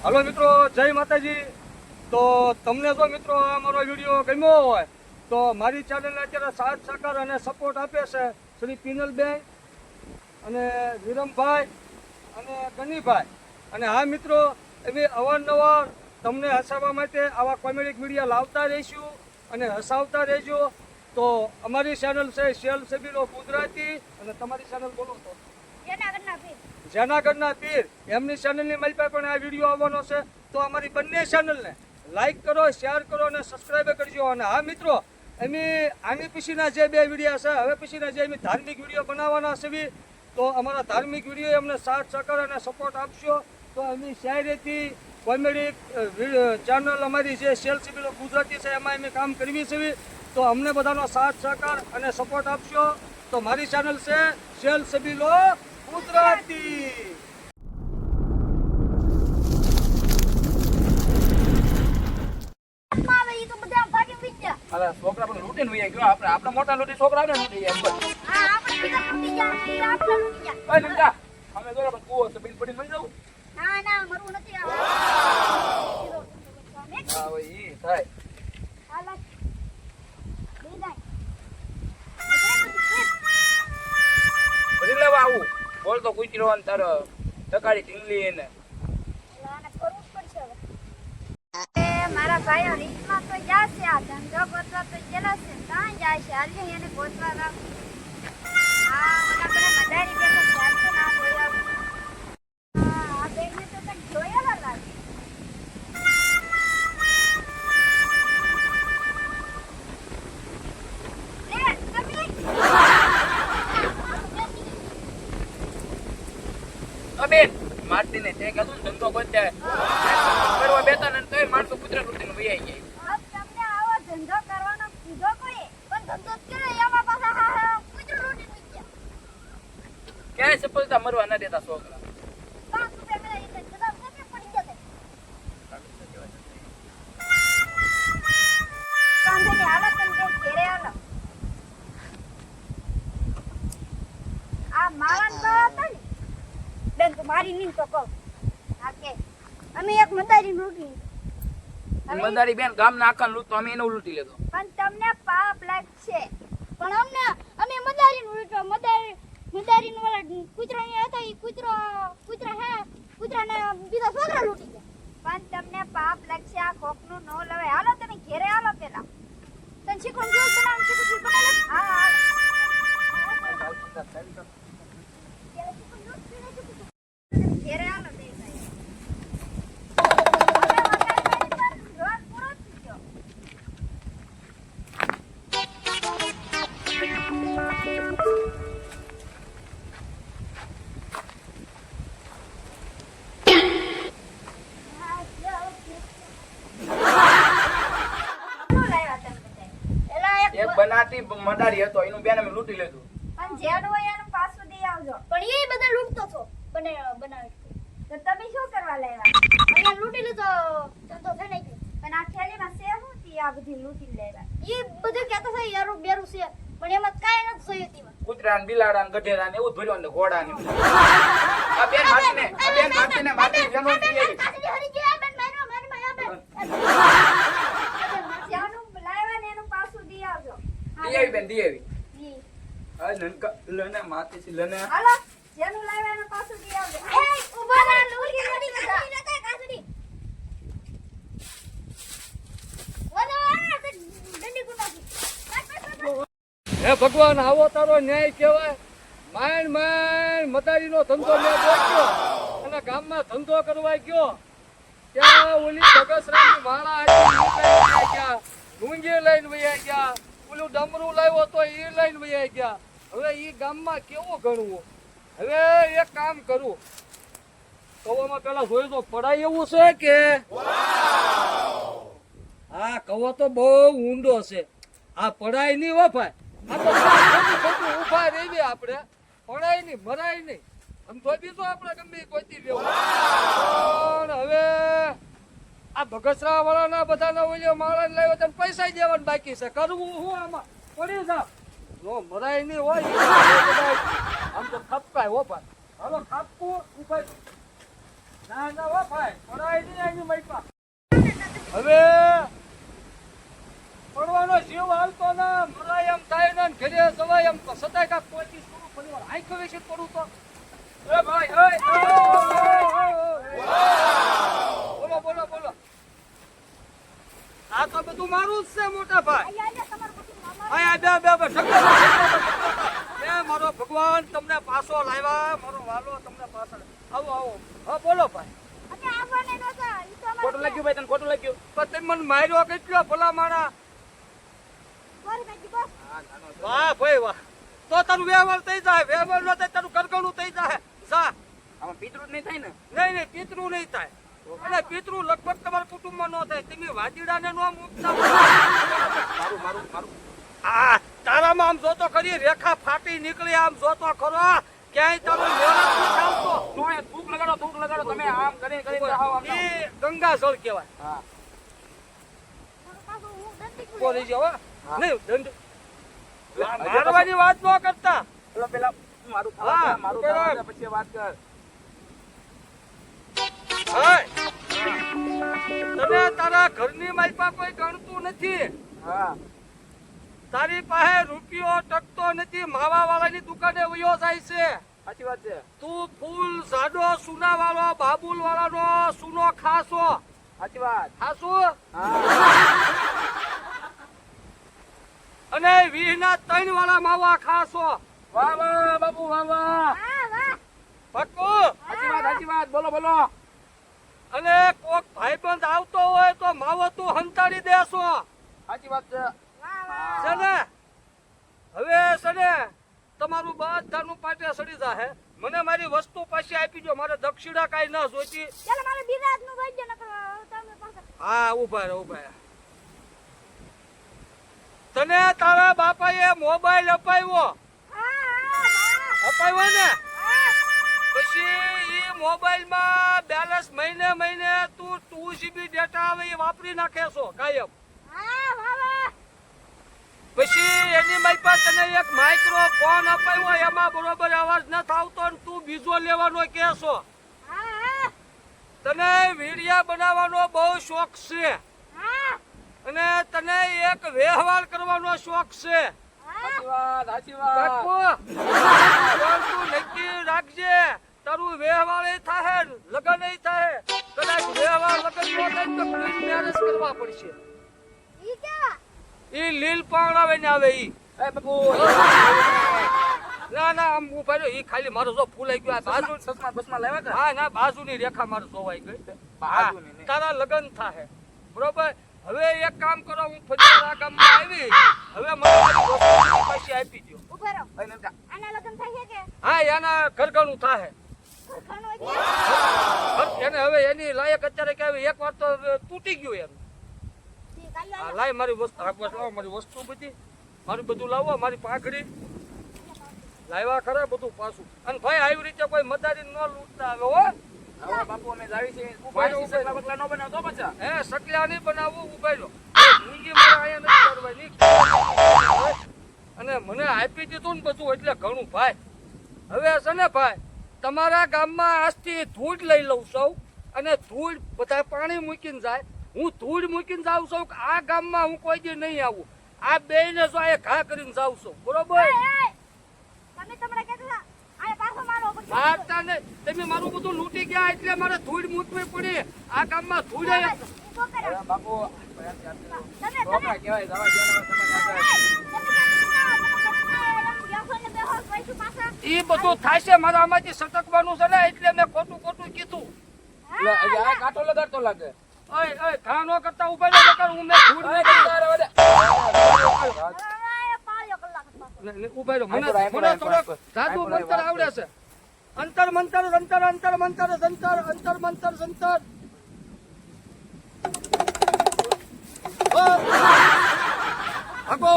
Hello મિત્રો, જય માતાજી. તો તમને જો મિત્રો અમારો વિડીયો ગમ્યો હોય તો મારી ચેનલને અત્યારે સાથ સહકાર અને સપોર્ટ આપે છે શ્રી પિનલબેન અને વિરમભાઈ અને ગનીભાઈ. અને હા મિત્રો, એવી અવારનવાર તમને હસાવવા માટે આવા કોમેડિક વિડીયો લાવતા રહીશું અને હસાવતા રહેજો. તો અમારી ચેનલ છે શેલ સબીલો ગુજરાતી. અને તમારી ચેનલ બોલો તો જનાગઢના પીર. એમની ચેનલની મારી પાસે પણ આ વિડીયો આવવાનો છે. તો અમારી બંને ચેનલને લાઈક કરો, શેર કરો અને સબસ્ક્રાઈબ કરજો. અને હા મિત્રો, આની પછીના જે બે વિડીયો છે, હવે પછીના જે અમે ધાર્મિક વિડીયો બનાવવાના છે, તો અમારા ધાર્મિક વિડીયો અમને સાથ સહકાર અને સપોર્ટ આપશો. તો અમે શાયરીથી કોમેડી ચેનલ અમારી જે શેલ સબીલો ગુજરાતી છે એમાં અમે કામ કરવી છે. તો અમને બધાનો સાથ સહકાર અને સપોર્ટ આપશો. તો મારી ચેનલ છે શેલ સબીલો ગુજરાતી. છોકરા પણ લૂટીને વહી ગયો. આપણે મોટા લૂટી છોકરા ને લૂટી ગયા. અમે જોડે પણ કુવો છે, બિલ પડી મળી જવું. હા ઈ થાય. બધી લેવા આવું બોલ તો કુતરો ને તારો તકાડી ઢીંગલી ને મારા ભાઈઓ રીતમાં તો જાશે, આ ધંધો ગોતવા તો ગયેલા છે. ક્યાં જાય છે? હાલજે એને ગોતવા રાખ. હા, ઓલા પેલા મદારી બે તો ધ્યાન તો ના બોલાવ. આ બેનને તો કંઈક જોયેલા લાગે. બેન મારતી ને તે કીધું ને ધંધો ગોત્યા કરવા બેતા ને તોય માણસો કૂતરા લૂટીને વહી આવી જાય. તમને આવો ધંધો કરવાનો કીધો કોઈ? પણ ધંધો જ કરે એમાં પાછા કૂતરું લૂટીને વહી ગયા. ક્યાંય સફળતા મરવા ન દેતા છોકરા. 5 રૂપિયા મેળા એટલે જવાબ કેમ પડી જશે? કાંધેની હાલત અને જે ઘેરે હાલો. આ માવાન તો હતા ને બેન, તો મારી નહીં તો કહું. હા કે અમે એક મદારી લૂંટી. ઈમાનદારી બેન ગામના આખા લૂંટ તો અમે એને લૂંટી લેતો. પણ તમને પાપ લાગશે. પણ અમે મદારી લૂંટવા મદારી નો વાળા કૂતરા ને હતા, ઈ કૂતરાને બીજા છોકરા લૂંટી ગયા. પણ તમને પાપ લાગશે. આ કોકનું નો લવે. હાલો તમે ઘેરે હાલો. પેલા તને શીખણ જો બનાવવાનું કીધું બનાવે. હા ઘેરે હાલો. એક બનાતી મદારી હતો, એનું બેન અમે લૂંટી લીધું. પણ જેનું હોય એનું પાછું દઈ આવજો. પણ એ બધા લૂંટતો છો બનાવી. તો તમે શું કરવા લાવ્યા? અહીંયા લૂંટી લીધો તો થઈ નહીં. પણ આ થેલીમાં છે શું થી આ બધી લૂંટી લાવ્યા? એ બધું કહેતો છે યારું બેરું છે, પણ એમાં કાંઈ નથી થયું તેમાં. કૂતરા ને બિલાડા ને ગધેડા ને એવું ભર્યું ને ઘોડા ને. આ બેન મારતીને જનો પી આવી. હરી ગયા બેન મારવા જ્યાંનું લાવ્યા ને એનું પાછું દઈ આવજો. દી આવી બેન, દી આવી. આ નનકા લને માતી છે લને. હાલો, જેનું લાવ્યા એનું પાછું દઈ આવજો. એ ઉભા રહો, લૂંટી નથી કાસડી. હે ભગવાન, આવો તારો ન્યાય કહેવાય. માણ મદારીનો ધંધો મેં ગોત્યો અને ગામમાં ધંધો કરવા ગયો ત્યાં ઓલી બગસરાની માળા આવી ગયા, ઢૂંગી લઈને વયા ગયા, ઓલું ડમરું લાવ્યો તો એ લઈને વયા ગયા. હવે એ ગામમાં કેવું ગણવું? હવે એક કામ કરું, કવામાં પેલા જોઈ તો પડાય એવું છે કે હા, કવો તો બહુ ઊંડો છે. આ પડાય નહીં વફાય. આ તો ખોટું ઉભા રહીએ આપણે. પડાય નહીં, મરાય નહીં. આમ તો બીજો આપણે ગમે કોઈથી લેવું. પણ હવે આ બગસરા વાળાના બધાના ઓલિયો માળા લાવ્યો તો પૈસા દેવાનું બાકી છે. કરવું શું આમાં? પડી જાવ. જો મરાય નહીં હોય આમ તો ખપકાય હો. પણ હાલો ખાપવું ઉભા ના ના હો ભાઈ પડાય નહીં એની માઈપા હવે પડવાનો જીવ હાલતો ના મરાય એમ થાય ને ઘરે જવાય એમ તો સદાય કાંક કોઈ શરૂ ફરીવાર આંખ વિશે પડું તો એ ભાઈ બોલો બોલો બોલો આ તો બધું મારું જ છે મોટા ભાઈ આયા બે મારો ભગવાન તમને પાછો લાવ્યા મારો વાલો તમને પાછો આવો આવો હા બોલો ભાઈ ખોટું લાગ્યું ભાઈ તને ખોટું લાગ્યું પણ તમે મને માર્યો કેટલો ભલા માણા વાહ ભાઈ વાહ તો તારું વ્યવહાર થઈ જાય વ્યવહાર ન થાય તારું કરગણું થઈ જાય જા આમાં પિતૃ જ નહીં થાય ને નહીં પિતૃ નહીં થાય અને પિતૃ લગભગ તમારા કુટુંબમાં ન થાય તમે વાજીડાને ન મૂકતા મારું આ તારામાં આમ જોતો ખરી રેખા ફાટી નીકળી આમ જોતો ખરો ક્યાંય તારો મેળા નથી આવતો થૂક લગાડો તમે આમ કરીને જાઓ આમ એ ગંગા જળ કહેવાય હા બોલી જાવ નહીં દંડ મારવાની વાત ન કરતા પેલા મારું હા, મારું પેલા. થવા દે, પછી વાત કર હાય. તને તારા ઘરની માલપા કોઈ ગણતું નથી હા તારી પાસે રૂપિયો ટકતો નથી માવા વાળાની દુકાને વયો જાય છે સાચી વાત છે તું ફૂલ જાડો સુના વાળો બાબુલ વાળાનો સુનો ખાસો સાચી વાત ખાસું હા અને 20 3 વાળા માવા ખાસો વાહ વાહ બાપુ વાહ વાહ પક્કું સાચી વાત બોલો અને કોક ભાઈબંધ આવતો હોય તો માવો તું હંતાડી દેશો સાચી વાત છે છે ને હવે છે ને તમારું બધાનું પાટે સડી જાહે મને મારી વસ્તુ પાછી આપી દો મારે દક્ષિણા કાંઈ ન જોઈતી હા ઉભા રહે તને તારા બાપાએ મોબાઈલ અપાવ્યો ને પછી ઈ મોબાઈલમાં બેલેન્સ મહિને તું 2 GB ડેટા આવે એ વાપરી નાખે છો કાયમ પછી એની માઈપા તને એક માઇક્રોફોન અપાવ્યો એમાં બરોબર અવાજ ન આવતો ને તું બીજો લેવાનો કહેશો તને વિડિયા બનાવવાનો બહુ શોખ છે અને તને એક વ્યવહાર કરવાનો શોખ છે સાચી વાત બાપુ, પણ તું નક્કી રાખજે તારું વ્યવહાર થાય લગન થાય કદાચ વ્યવહાર લગન ન થાય તો ક્વીન મેરેજ કરવા પડશે ઈ લીલ પાવડાવે ને આવે ઈ એ બાપુ ના આમ ઉભા રહ્યો ઈ ખાલી મારો જો ફૂલાઈ ગયો આ બાજુ સસમા બસમા લાવ્યા હતા હા ના બાજુની રેખા મારે જોવાઈ ગઈ બાજુની નહીં. તારા લગન થાય બરોબર હવે એક કામ કરો હું ફરિયાદ ગામમાં આવી હવે મને મારી વસ્તુ પાછી આપી દો ભાઈ નમતા હા એના ઘરઘણું થાય એને હવે એની લાયક અત્યારે કે એક વાર તો તૂટી ગયું એનું હા લાય મારી વસ્તુ આગળ લાવો મારી વસ્તુ બધી મારું બધું લાવો મારી પાઘડી લાવ્યા ખરા બધું પાછું અને ભાઈ આવી રીતે કોઈ મદારી ન લૂંટતા આવે હો હવે બાપુ અમે જાવી છે ઉભા રહો, ઉભા રહો. સકલા બકલા નો બનાવતો પાછા હે સકલા નહીં બનાવવું ઉભા રહ્યો મૂંગી મારે અહીંયા નથી કરવાની અને મને આપી દીધું ને બધું એટલે ઘણું ભાઈ હવે છે ને ભાઈ તમારા ગામમાં આજથી ધૂળ લઈ લઉં છું અને ધૂળ બધા પાણી મૂકીને જાય હું ધૂળ મૂકીને જાઉં છું કે આ ગામમાં હું કોઈ દી નહીં આવું આ બેયને જો આ ઘા કરીને જાઉં છું બરોબર મારતા ને તમે મારું બધું લૂંટી ગયા એટલે મારે ધૂળ મૂકવી પડી આ ગામમાં ધૂળ હવે બાપુ છોકરા કહેવાય જવા એ બધું થાય છે મારા આમાંથી સટકવાનું છે ને એટલે મેં ખોટું કીધું આ કાંટો લગાડતો લાગે ઓય ઘા ન કરતા ઉભા રહો નકર હું મેં ધૂળ મૂકી. ઉભા રહો મને થોડોક જાદુ મંત્ર આવડે છે અંતર મંતર જંતર અંતર મંતર જંતર અંતર મંતર જંતર ભાગો